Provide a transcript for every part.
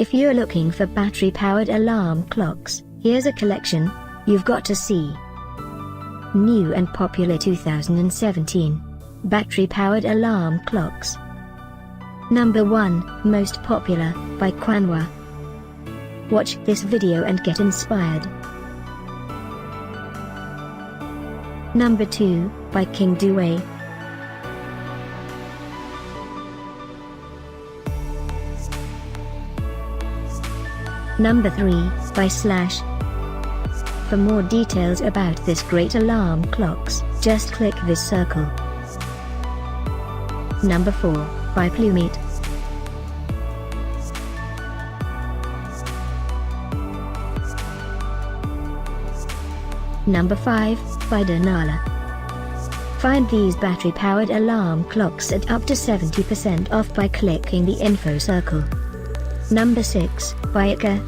If you're looking for battery-powered alarm clocks, here's a collection you've got to see. New and popular 2017 battery-powered alarm clocks. Number 1, most popular, by Kwanwa. Watch this video and get inspired. Number 2, by King Dewey. Number 3, by Slash. For more details about this great alarm clocks, just click this circle. Number 4, by Plumeet. Number 5, by Donala. Find these battery-powered alarm clocks at up to 70% off by clicking the info circle. Number 6, by iCKER.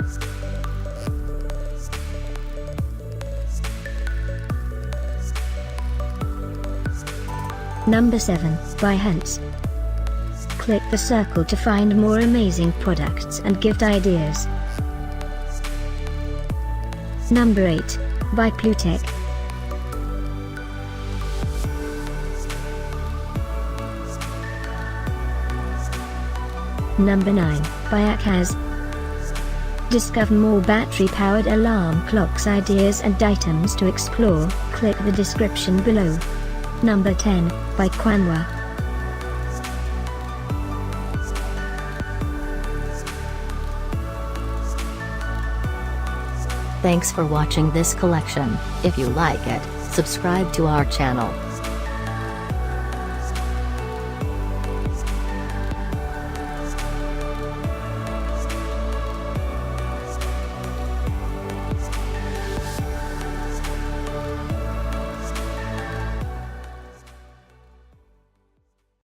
Number 7, by Hans. Click the circle to find more amazing products and gift ideas. Number 8, by Plumeet. Number 9, by iCKER. Discover more battery-powered alarm clocks ideas and items to explore, click the description below. Number 10, by Kwanwa. Thanks for watching this collection. If you like it, subscribe to our channel.